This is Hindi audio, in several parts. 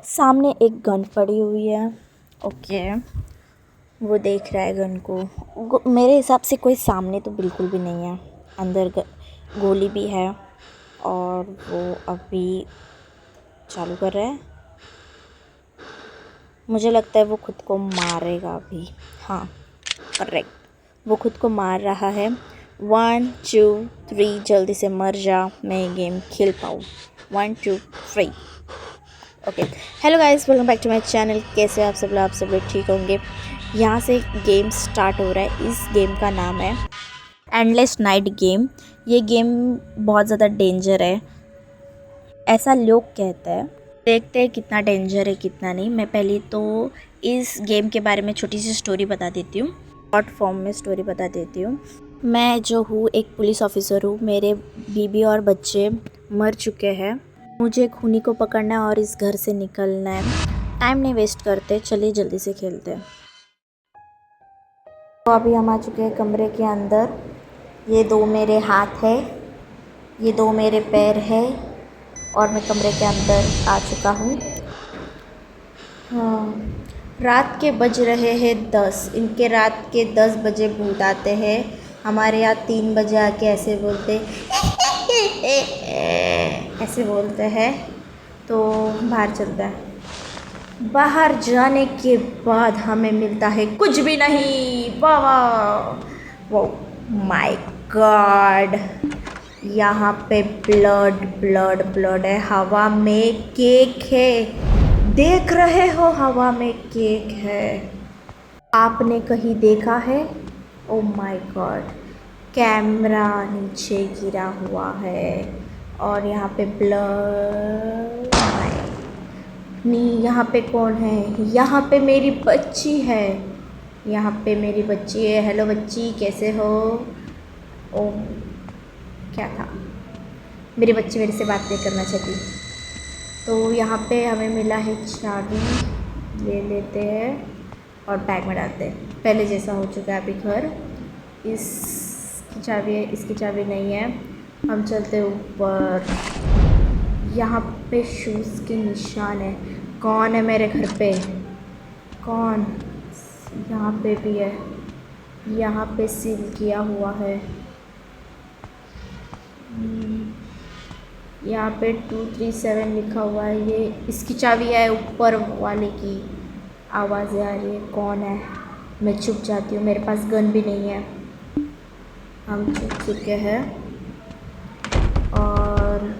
सामने एक गन पड़ी हुई है। ओके, वो देख रहा है गन को। मेरे हिसाब से कोई सामने तो बिल्कुल भी नहीं है। अंदर गोली भी है और वो अभी चालू कर रहा है। मुझे लगता है वो खुद को मारेगा अभी। हाँ, करेक्ट, वो खुद को मार रहा है। 1 2 3, जल्दी से मर जा, मैं ये गेम खेल पाऊँ। 1 2 3। Okay, hello guys, welcome back to my channel. कैसे आप सब लोग ठीक होंगे। यहाँ से गेम स्टार्ट हो रहा है। इस गेम का नाम है एंडलेस नाइट गेम। ये गेम बहुत ज़्यादा डेंजर है, ऐसा लोग कहते हैं। देखते हैं कितना डेंजर है कितना नहीं। मैं पहले तो इस गेम के बारे में छोटी सी स्टोरी बता देती हूँ। शॉर्ट फॉर्म में स्टोरी बता देती हूँ। मैं जो हूँ एक पुलिस ऑफिसर हूँ। मेरे बीबी और बच्चे मर चुके हैं। मुझे खूनी को पकड़ना है और इस घर से निकलना है। टाइम नहीं वेस्ट करते, चलिए जल्दी से खेलते हैं। तो अभी हम आ चुके हैं कमरे के अंदर। ये 2 मेरे हाथ है, ये 2 मेरे पैर है और मैं कमरे के अंदर आ चुका हूँ। हाँ, रात के बज रहे हैं 10। इनके रात के 10 बजे भूत आते हैं। हमारे यहाँ 3 बजे आके ऐसे बोलते ऐसे बोलते हैं। तो बाहर चलता है। बाहर जाने के बाद हमें मिलता है कुछ भी नहीं। वाह वाह, वो माय गॉड, यहाँ पे ब्लड ब्लड ब्लड है। हवा में केक है, देख रहे हो, हवा में केक है। आपने कहीं देखा है? ओ माय गॉड, कैमरा नीचे गिरा हुआ है और यहाँ पे ब्लड। नहीं, यहाँ पे कौन है? यहाँ पे मेरी बच्ची है, यहाँ पे मेरी बच्ची है। हेलो बच्ची, कैसे हो? ओ, क्या था? मेरी बच्ची मेरे से बात नहीं करना चाहती। तो यहाँ पे हमें मिला है चाबी, ले लेते हैं और बैग में डालते हैं। पहले जैसा हो चुका है अभी घर। इसकी चाबी है, इसकी चाबी नहीं है। हम चलते ऊपर। यहाँ पे शूज़ के निशान है। कौन है मेरे घर पे? कौन? यहाँ पे भी है, यहाँ पे सील किया हुआ है। यहाँ पे 237 लिखा हुआ है। ये इसकी चाबी है, ऊपर वाले की आवाज़ें आ रही है। कौन है? मैं छुप जाती हूँ, मेरे पास गन भी नहीं है। हम छुप चुके हैं। और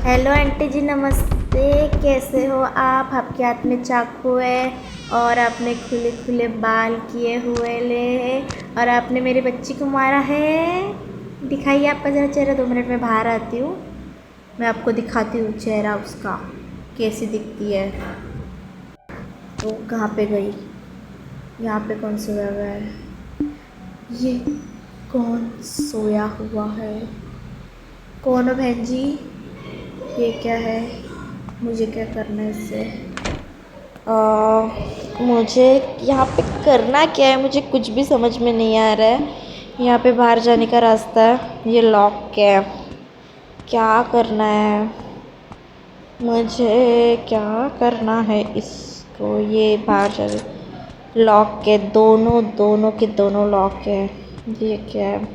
हेलो आंटी जी, नमस्ते, कैसे हो आप? आपके हाथ में चाकू है और आपने खुले खुले बाल किए हुए ले और आपने मेरी बच्ची को मारा है। दिखाइए आपका ज़रा चेहरा। 2 मिनट में बाहर आती हूँ, मैं आपको दिखाती हूँ चेहरा उसका कैसी दिखती है। तो कहाँ पे गई? यहाँ पे कौन सोया हुआ है? ये कौन सोया हुआ है? कौन हो बहन जी? ये क्या है? मुझे क्या करना है इससे? मुझे यहाँ पे करना क्या है? मुझे कुछ भी समझ में नहीं आ रहा है। यहाँ पे बाहर जाने का रास्ता है, ये लॉक है। क्या करना है मुझे? क्या करना है इसको? ये बाहर जाने लॉक के दोनों के दोनों लॉक है। ये क्या है?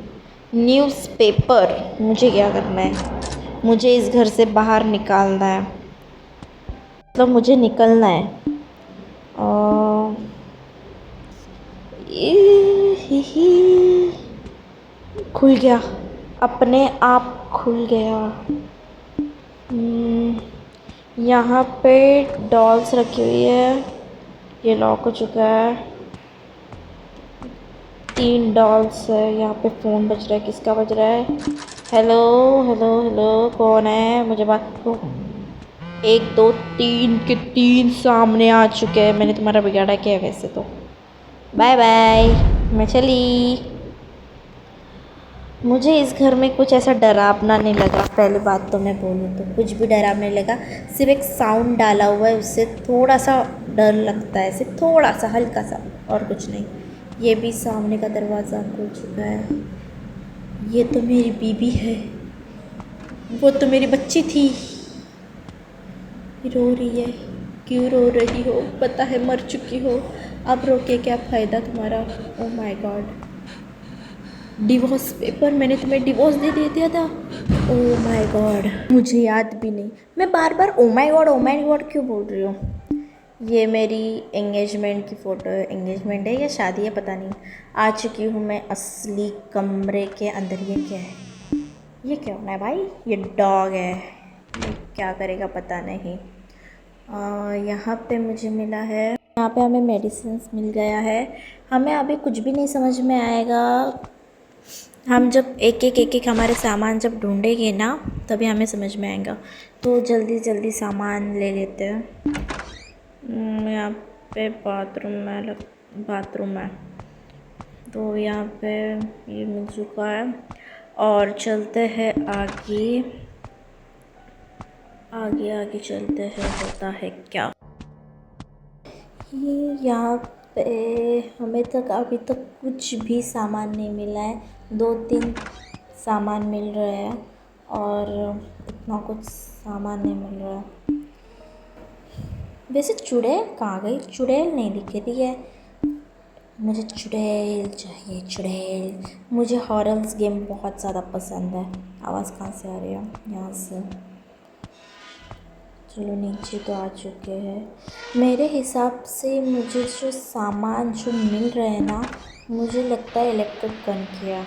न्यूज़पेपर। मुझे क्या करना है? मुझे इस घर से बाहर निकालना है, मतलब मुझे निकलना है। खुल गया, अपने आप खुल गया। यहाँ पे डॉल्स रखी हुई है, ये लॉक हो चुका है। 3 डॉल्स है। यहाँ पे फ़ोन बज रहा है, किसका बज रहा है? हेलो हेलो हेलो, कौन है? मुझे बात को 1 2 3 के 3 सामने आ चुके हैं। मैंने तुम्हारा बिगाड़ा क्या है वैसे तो। बाय बाय, मैं चली। मुझे इस घर में कुछ ऐसा डरावना नहीं लगा। पहली बात तो मैं बोलूँ तो कुछ भी डरावना नहीं लगा। सिर्फ एक साउंड डाला हुआ है, उससे थोड़ा सा डर लगता है, सिर्फ थोड़ा सा, हल्का सा, और कुछ नहीं। ये भी सामने का दरवाज़ा खुल चुका है। ये तो मेरी बीबी है, वो तो मेरी बच्ची थी। रो रही है, क्यों रो रही हो? पता है मर चुकी हो, अब रो के क्या फ़ायदा तुम्हारा? Oh my God, divorce paper, मैंने तुम्हें डिवोर्स दे दिया था। ओ माय गॉड, मुझे याद भी नहीं। मैं बार बार ओ माय गॉड क्यों बोल रही हूँ? ये मेरी एंगेजमेंट की फ़ोटो है। एंगेजमेंट है या शादी है पता नहीं। आ चुकी हूँ मैं असली कमरे के अंदर। ये क्या है? ये क्या होना है भाई? ये डॉग है, ये क्या करेगा पता नहीं। यहाँ पे मुझे मिला है, यहाँ पे हमें मेडिसिन्स मिल गया है। हमें अभी कुछ भी नहीं समझ में आएगा। हम जब एक एक हमारे सामान जब ढूंढेंगे ना, तभी हमें समझ में आएगा। तो जल्दी जल्दी सामान ले लेते हैं। यहाँ पे बाथरूम है, तो यहाँ पे ये मिल चुका है। और चलते हैं आगे, आगे आगे चलते हैं, होता है क्या। ये यहाँ पे हमें तक अभी तक कुछ भी सामान नहीं मिला है। 2-3 सामान मिल रहे हैं और इतना कुछ सामान नहीं मिल रहा है। वैसे चुड़ैल कहाँ गई? चुड़ैल नहीं दिख रही है। मुझे चुड़ैल चाहिए, चुड़ैल। मुझे हॉरर्स गेम बहुत ज़्यादा पसंद है। आवाज़ कहाँ से आ रही है? यहाँ से। चलो नीचे तो आ चुके हैं। मेरे हिसाब से मुझे जो सामान जो मिल रहे हैं ना, मुझे लगता है इलेक्ट्रिक गन किया।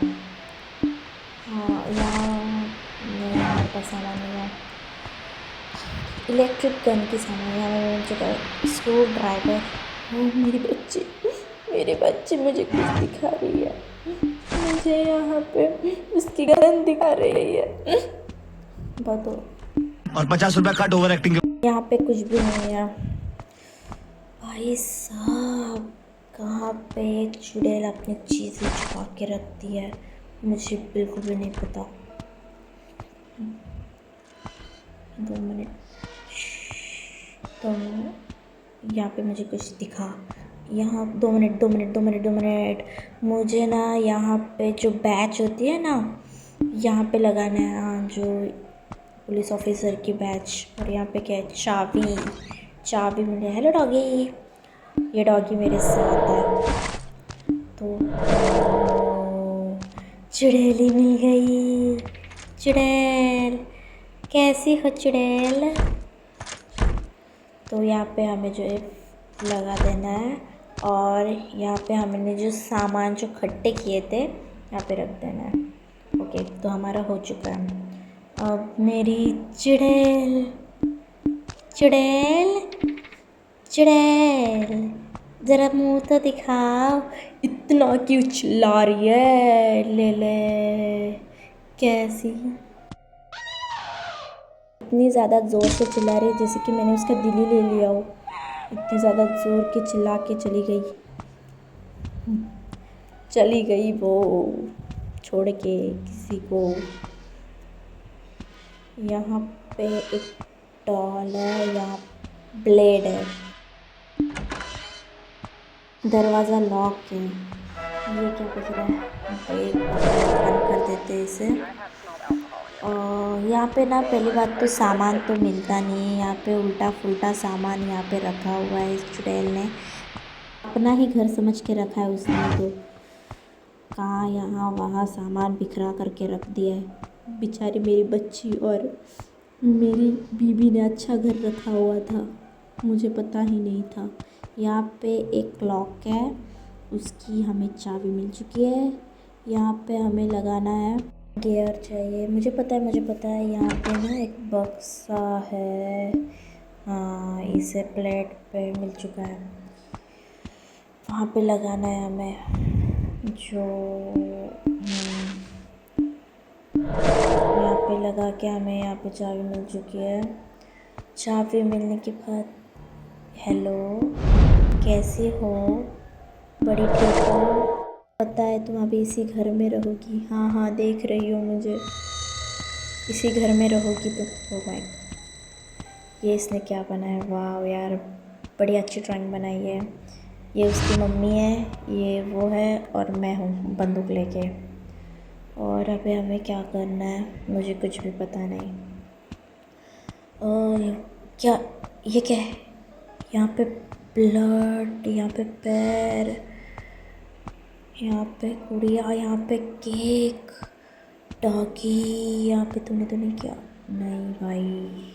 हाँ, यहाँ का सामान नहीं है। इलेक्ट्रिक गन की सामान यहाँ मिल चुका है। Screw driver. मेरे बच्चे मुझे कुछ दिखा रही है। मुझे यहाँ पे उसकी गन दिखा रही है। बताओ। और 50 रुपया कट ओवर एक्टिंग। यहाँ पे कुछ भी नहीं है भाई साहब। कहाँ पे चुड़ैल अपनी चीज़ें छुपा के रखती है, मुझे बिल्कुल भी नहीं पता। 2 मिनट, तो यहाँ पे मुझे कुछ दिखा। यहाँ 2 मिनट। मुझे ना यहाँ पे जो बैच होती है ना, यहाँ पे लगाना है। हाँ, जो पुलिस ऑफिसर की बैच। और यहाँ पे क्या है? चाबी मिली। हेलो डॉगी, ये डॉगी मेरे साथ है। तो चुड़ैली मिल गई। चुड़ैल, कैसी हो चुड़ैल? तो यहाँ पे हमें जो है लगा देना है, और यहाँ पे हमने जो सामान जो इकट्ठे किए थे यहाँ पे रख देना है। ओके, तो हमारा हो चुका है। अब मेरी चुड़ैल, चुड़ैल, चुड़ैल, ज़रा मुँह तो दिखाओ। इतना क्यों चिल्ला रही है? ले कैसी, इतनी ज़्यादा ज़ोर से चिल्ला रही है जैसे कि मैंने उसका दिल ही ले लिया हो। इतनी ज़्यादा ज़ोर के चिल्ला के चली गई वो, छोड़ के किसी को। यहाँ पे एक डॉल है, यहाँ ब्लेड है। दरवाज़ा लॉक है। ये क्या बज रहा है? एक बंद कर देते हैं इसे। और यहाँ पे ना पहली बात तो सामान तो मिलता नहीं है। यहाँ पे उल्टा फुल्टा सामान यहाँ पे रखा हुआ है। इस चुड़ैल ने अपना ही घर समझ के रखा है उसने, तो कहाँ यहाँ वहाँ सामान बिखरा करके रख दिया है। बेचारी मेरी बच्ची और मेरी बीबी ने अच्छा घर रखा हुआ था, मुझे पता ही नहीं था। यहाँ पे एक क्लॉक है, उसकी हमें चाबी मिल चुकी है। यहाँ पे हमें लगाना है गियर चाहिए। मुझे पता है। यहाँ पे ना एक बक्सा है। हाँ, इसे प्लेट पे मिल चुका है। वहाँ पे लगाना है हमें। जो यहाँ पे लगा के हमें यहाँ पे चाबी मिल चुकी है। चाबी मिलने के बाद, हेलो कैसी हो? बड़ी ठीक हो? पता है तुम अभी इसी घर में रहोगी। हाँ, देख रही हो मुझे। इसी घर में रहोगी तो। ओ माय, ये इसने क्या बनाया? वाह यार, बड़ी अच्छी ड्राइंग बनाई है। ये उसकी मम्मी है, ये वो है, और मैं हूँ बंदूक लेके। और अभी हमें क्या करना है मुझे कुछ भी पता नहीं। और क्या ये क्या है? यहाँ पे ब्लड, यहाँ पे पैर, यहाँ पे गुड़िया, यहाँ पे केक, डॉगी, यहाँ पे तूने क्या? नहीं भाई,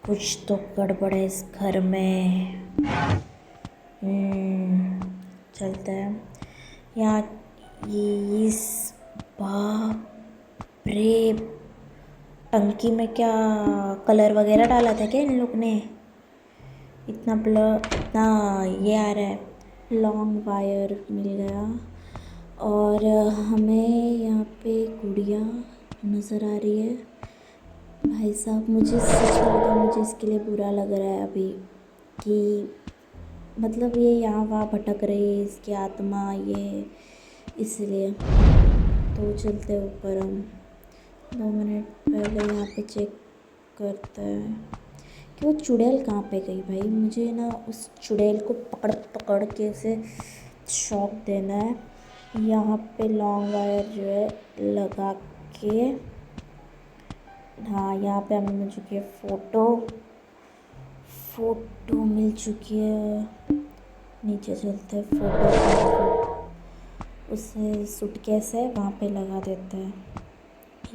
कुछ तो गड़बड़ है इस घर में। चलते हैं यहाँ। ये इस बाप रे, टंकी में क्या कलर वगैरह डाला था क्या इन लोग ने? इतना इतना ये आ रहा है। लॉन्ग वायर मिल गया और हमें यहाँ पे गुड़िया नज़र आ रही है। भाई साहब, मुझे सच में मुझे इसके लिए बुरा लग रहा है अभी कि मतलब ये यहाँ वहाँ भटक रही है इसकी आत्मा, ये इसलिए। तो चलते ऊपर हम 2 मिनट पहले यहाँ पे चेक करते हैं कि वो चुड़ैल कहाँ पे गई। भाई मुझे ना उस चुड़ैल को पकड़ पकड़ के से शॉक देना है। यहाँ पे लॉन्ग वायर जो है लगा के, हाँ यहाँ पे हमें मिल चुकी है फ़ोटो मिल चुकी है। नीचे चलते हैं, फ़ोटो उसे सूटकेस है वहाँ पे लगा देते हैं।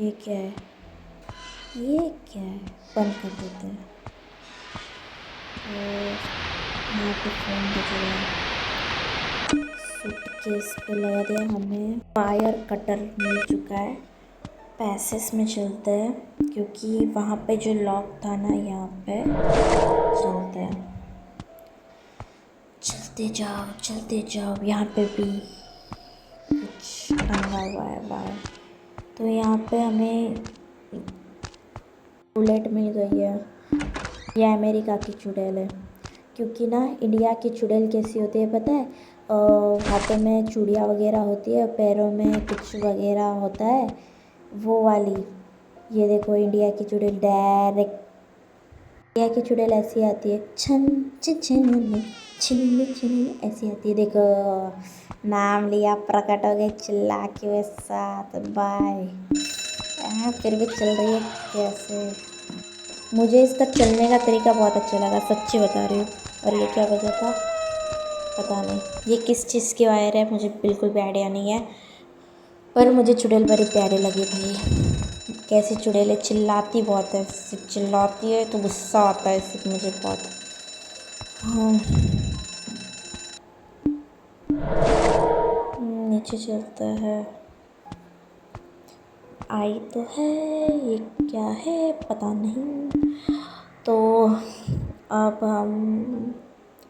ये क्या है? बंद कर देते हैं। और यहाँ पे फ़ोन बज रहा है, सूटकेस पे लगा दिया। हमें वायर कटर मिल चुका है। पैसेस में चलते हैं क्योंकि वहाँ पे जो लॉक था ना, यहाँ पे चलते हैं। चलते जाओ। यहाँ पे भी कुछ टंगा हुआ है बाहर। तो यहाँ पे हमें बुलेट मिल गई है। यह अमेरिका की चुड़ैल है, क्योंकि ना इंडिया की चुड़ैल कैसी होती है पता है? हाथों में चूड़ियाँ वगैरह होती है, पैरों में कुछ वगैरह होता है, वो वाली। ये देखो इंडिया की चुड़ैल डायरेक्ट, इंडिया की चुड़ैल ऐसी आती है, छन छन छन छिन ऐसी आती है। देखो, नाम लिया, प्रकट हो गई चिल्ला के साथ। बाय। फिर भी चल रही है कैसे? मुझे इसका चलने का तरीका बहुत अच्छा लगा, सच्ची बता रही हूँ। और ये क्या बजा था पता नहीं, ये किस चीज़ की वायर है मुझे बिल्कुल भी आइडिया नहीं है, पर मुझे चुड़ैल बड़ी प्यारी लगी भाई। कैसी चुड़ैल है, चिल्लाती बहुत है, चिल्लाती है तो गुस्सा आता है इससे मुझे बहुत। हाँ, नीचे चलता है। आई तो है, ये क्या है पता नहीं। तो अब हम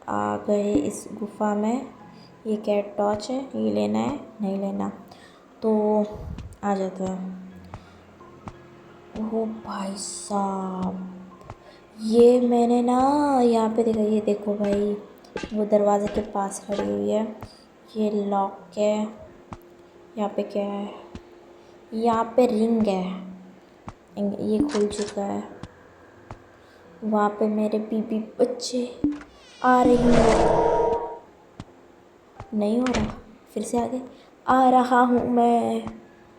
आ गए इस गुफा में। ये क्या टॉर्च है, ये लेना है नहीं लेना, तो आ जाता है। ओह भाई साहब, ये मैंने ना यहाँ पे देखा, ये देखो भाई, वो दरवाजे के पास खड़ी हुई है। ये लॉक है। यहाँ पे क्या है? यहाँ पे रिंग है, ये खुल चुका है। वहाँ पे मेरे बीबी बच्चे आ रही हैं। नहीं हो रहा, फिर से आगे आ रहा हूँ मैं,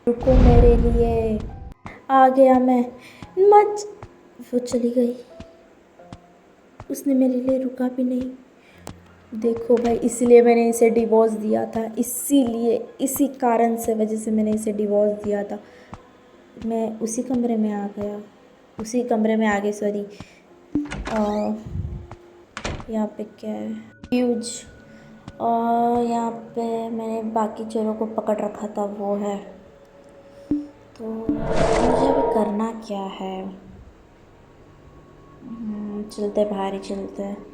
रुको मेरे लिए। आ गया मैं, मच। वो चली गई, उसने मेरे लिए रुका भी नहीं। देखो भाई, इसलिए मैंने इसे डिवोर्स दिया था, इसीलिए, इसी कारण से वजह से मैंने इसे डिवोर्स दिया था। मैं उसी कमरे में आ गई, सॉरी। यहाँ पे क्या है? फ्यूज। और यहाँ पे मैंने बाकी चोरों को पकड़ रखा था, वो है। तो मुझे अभी करना क्या है? चलते बाहर ही चलते हैं।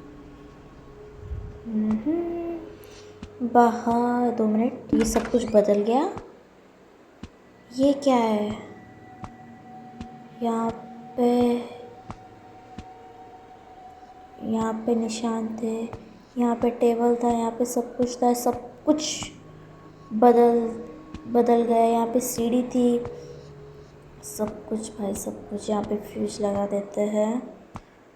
बाहर 2 मिनट, ये सब कुछ बदल गया। ये क्या है? यहाँ पे निशान थे, यहाँ पे टेबल था, यहाँ पे सब कुछ था, सब कुछ बदल गया। यहाँ पे सीढ़ी थी, सब कुछ भाई, सब कुछ। यहाँ पे फ्यूज लगा देते हैं।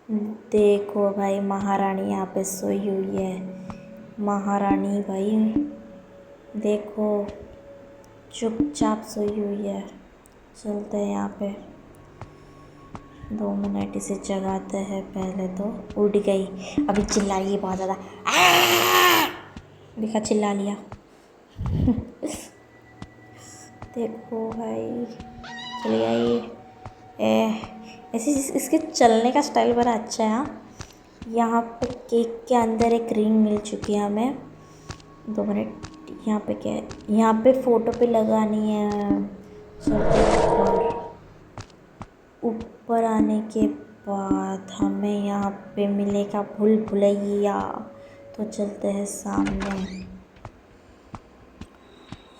देखो भाई, महारानी यहाँ पे सोई हुई है। महारानी भाई देखो, चुपचाप सोई हुई है। चलते हैं यहाँ पे। 2 मिनट इसे जगाते हैं। पहले तो उड़ गई, अभी चिल्लाई बहुत ज़्यादा। देखा, चिल्ला लिया। देखो भाई, चली आई। ऐसे इसके चलने का स्टाइल बड़ा अच्छा है। हाँ, यहाँ पे केक के अंदर एक रिंग मिल चुकी है हमें। 2 मिनट। यहाँ पे क्या है? यहाँ पे फ़ोटो पे लगानी है। चलते ऊपर आने के बाद हमें यहाँ पे मिलेगा भूल भुलैया। तो चलते हैं सामने।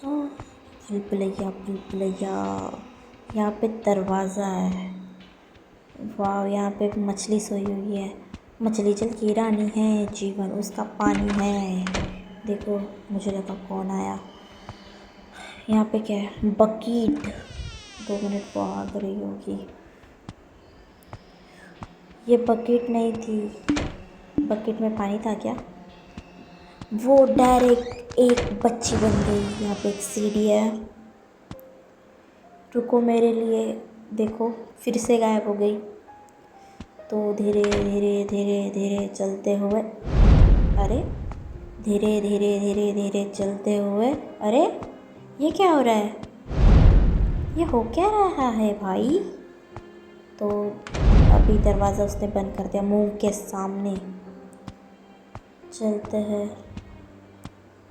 भूल भुलैया, भूल भुलैया। यहाँ पे दरवाज़ा है। वाह, यहाँ पे मछली सोई हुई है। मछली जल की रानी है, जीवन उसका पानी है। देखो, मुझे लगा कौन आया। यहाँ पे क्या है? बकेट। 2 मिनट वो आ रही होगी। ये बकेट नहीं थी। बकेट में पानी था क्या? वो डायरेक्ट एक बच्ची बन गई। यहाँ पे एक सीढ़ी है। रुको मेरे लिए। देखो, फिर से गायब हो गई। तो धीरे धीरे धीरे धीरे चलते हुए, अरे धीरे धीरे धीरे धीरे चलते हुए, अरे ये क्या हो रहा है? ये हो क्या रहा है भाई? तो अभी दरवाज़ा उसने बंद कर दिया मुंह के सामने। चलते हैं,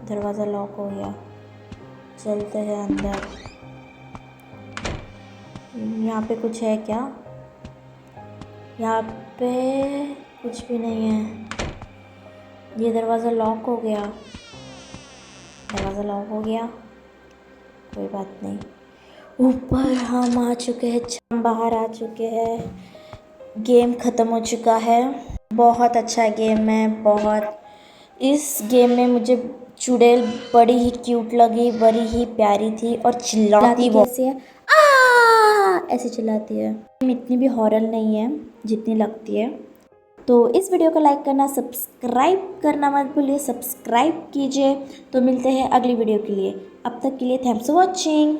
दरवाज़ा लॉक हो गया। चलते हैं अंदर। यहाँ पे कुछ है क्या? यहाँ पे कुछ भी नहीं है। ये दरवाज़ा लॉक हो गया। दरवाज़ा लॉक हो गया, कोई बात नहीं। ऊपर हम आ चुके हैं, हम बाहर आ चुके हैं। गेम ख़त्म हो चुका है। बहुत अच्छा गेम है, बहुत। इस गेम में मुझे चुड़ैल बड़ी ही क्यूट लगी, बड़ी ही प्यारी थी और चिल्लाती कैसे है, ऐसे चिल्लाती है। इतनी भी हॉरर नहीं है जितनी लगती है। तो इस वीडियो को लाइक करना, सब्सक्राइब करना मत भूलिए। सब्सक्राइब कीजिए। तो मिलते हैं अगली वीडियो के लिए। अब तक के लिए थैंक्स फॉर वॉचिंग।